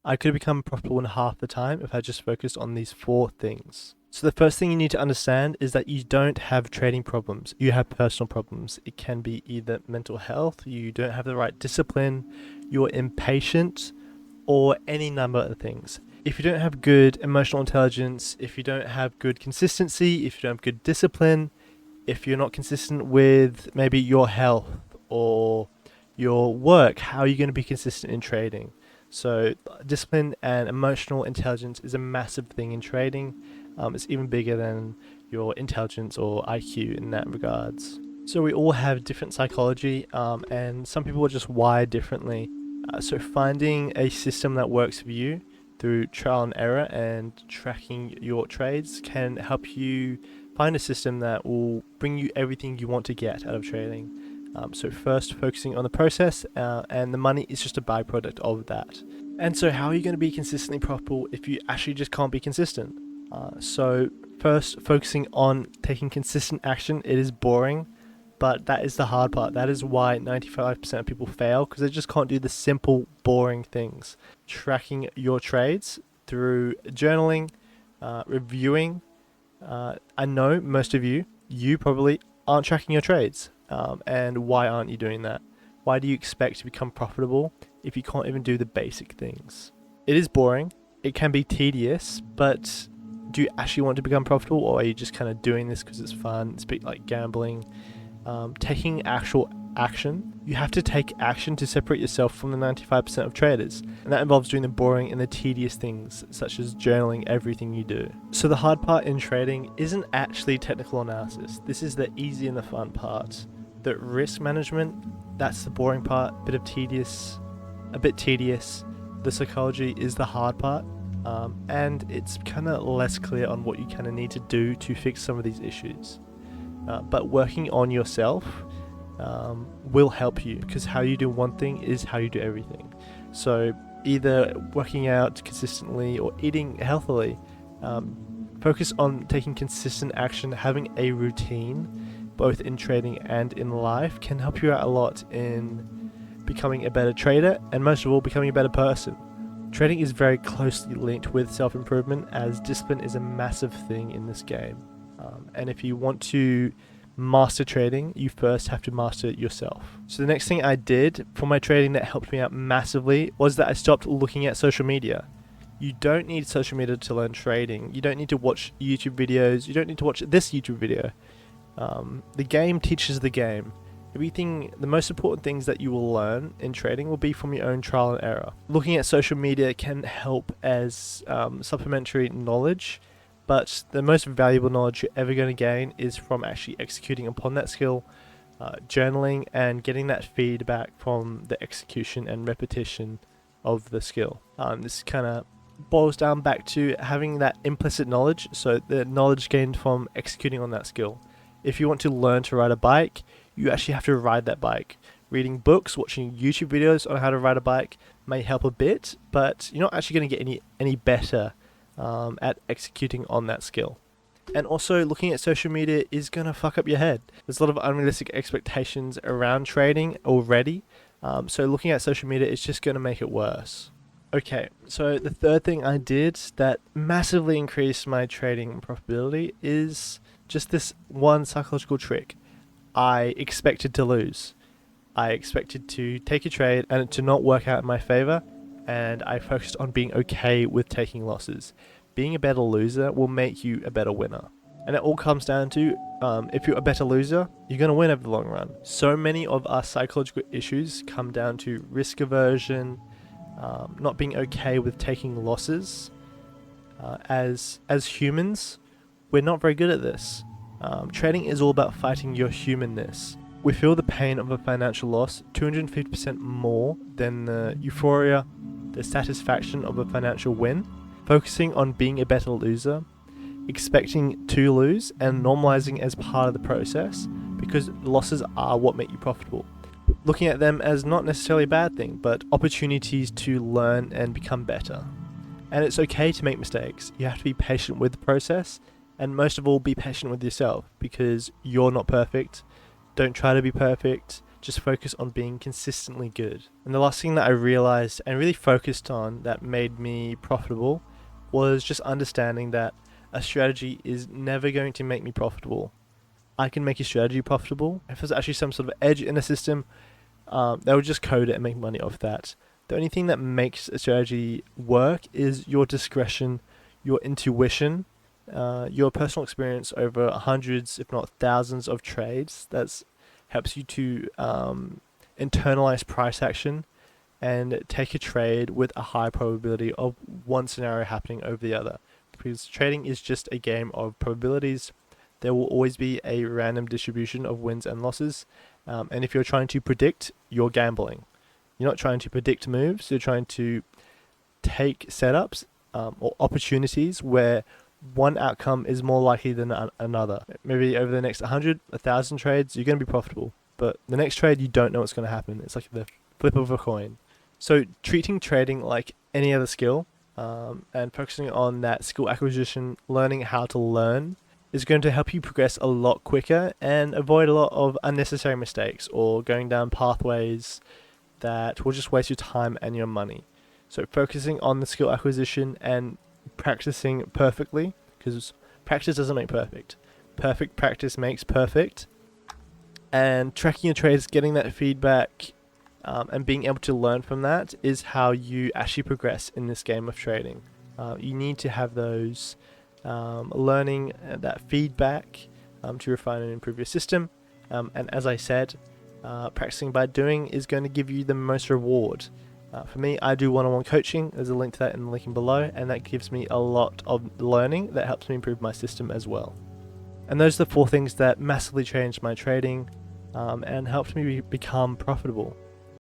I could have become profitable in half the time if I just focused on these 4 things. So the first thing you need to understand is that you don't have trading problems. You have personal problems. It can be either mental health, you don't have the right discipline, you're impatient, or any number of things. If you don't have good emotional intelligence, if you don't have good consistency, if you don't have good discipline, if you're not consistent with maybe your health or your work, how are you going to be consistent in trading? So discipline and emotional intelligence is a massive thing in trading. It's even bigger than your intelligence or IQ in that regards. So we all have different psychology, and some people are just wired differently. So finding a system that works for you through trial and error and tracking your trades can help you find a system that will bring you everything you want to get out of trading. So first focusing on the process, and the money is just a byproduct of that. And so how are you going to be consistently profitable if you actually just can't be consistent? So first focusing on taking consistent action. It is boring, but that is the hard part. That is why 95% of people fail, because they just can't do the simple, boring things. Tracking your trades through journaling, reviewing. I know most of you probably aren't tracking your trades. And why aren't you doing that? Why do you expect to become profitable if you can't even do the basic things? It is boring. It can be tedious, but do you actually want to become profitable, or are you just kind of doing this because it's fun? It's a bit like gambling. Taking actual action. You have to take action to separate yourself from the 95% of traders, and that involves doing the boring and the tedious things, such as journaling everything you do. So the hard part in trading isn't actually technical analysis. This is the easy and the fun part. The risk management, that's the boring part, a bit tedious. The psychology is the hard part, and it's kind of less clear on what you kind of need to do to fix some of these issues. But working on yourself will help you, because how you do one thing is how you do everything. So either working out consistently or eating healthily, focus on taking consistent action. Having a routine both in trading and in life can help you out a lot in becoming a better trader, and most of all, becoming a better person. Trading is very closely linked with self-improvement, as discipline is a massive thing in this game. And if you want to master trading, you first have to master yourself. So the next thing I did for my trading that helped me out massively was that I stopped looking at social media. You don't need social media to learn trading. You don't need to watch YouTube videos. You don't need to watch this YouTube video. The game teaches the game. The most important things that you will learn in trading will be from your own trial and error. Looking at social media can help as supplementary knowledge, but the most valuable knowledge you're ever going to gain is from actually executing upon that skill, journaling, and getting that feedback from the execution and repetition of the skill. This kind of boils down back to having that implicit knowledge, so the knowledge gained from executing on that skill. If you want to learn to ride a bike, you actually have to ride that bike. Reading books, watching YouTube videos on how to ride a bike may help a bit, but you're not actually going to get any better at executing on that skill. And also, looking at social media is going to fuck up your head. There's a lot of unrealistic expectations around trading already, so looking at social media is just going to make it worse. Okay, so the third thing I did that massively increased my trading profitability is just this one psychological trick. I expected to lose. I expected to take a trade and it to not work out in my favor, and I focused on being okay with taking losses. Being a better loser will make you a better winner. And it all comes down to, if you're a better loser, you're going to win over the long run. So many of our psychological issues come down to risk aversion, not being okay with taking losses. As humans, we're not very good at this. Trading is all about fighting your humanness. We feel the pain of a financial loss 250% more than the euphoria, the satisfaction of a financial win. Focusing on being a better loser, expecting to lose, and normalizing as part of the process, because losses are what make you profitable. Looking at them as not necessarily a bad thing, but opportunities to learn and become better. And it's okay to make mistakes. You have to be patient with the process, and most of all, be patient with yourself, because you're not perfect. Don't try to be perfect. just focus on being consistently good. And the last thing that I realized and really focused on that made me profitable was just understanding that a strategy is never going to make me profitable. I can make a strategy profitable. If there's actually some sort of edge in a system, they would just code it and make money off that. The only thing that makes a strategy work is your discretion, your intuition, your personal experience over hundreds, if not thousands of trades. That helps you to internalize price action and take a trade with a high probability of one scenario happening over the other. Because trading is just a game of probabilities. There will always be a random distribution of wins and losses. And if you're trying to predict, you're gambling. You're not trying to predict moves, you're trying to take setups or opportunities where one outcome is more likely than another. Maybe over the next 100, 1,000 trades, you're going to be profitable. But the next trade, you don't know what's going to happen. It's like the flip of a coin. So treating trading like any other skill and focusing on that skill acquisition, learning how to learn, is going to help you progress a lot quicker and avoid a lot of unnecessary mistakes or going down pathways that will just waste your time and your money. So focusing on the skill acquisition and practicing perfectly, because practice doesn't make perfect. Perfect practice makes perfect. And tracking your trades, getting that feedback, and being able to learn from that is how you actually progress in this game of trading. You need to have those learning, that feedback to refine and improve your system. And as I said, practicing by doing is going to give you the most reward. For me, I do one-on-one coaching. There's a link to that in the link below, and that gives me a lot of learning that helps me improve my system as well. And those are the 4 things that massively changed my trading and helped me become profitable.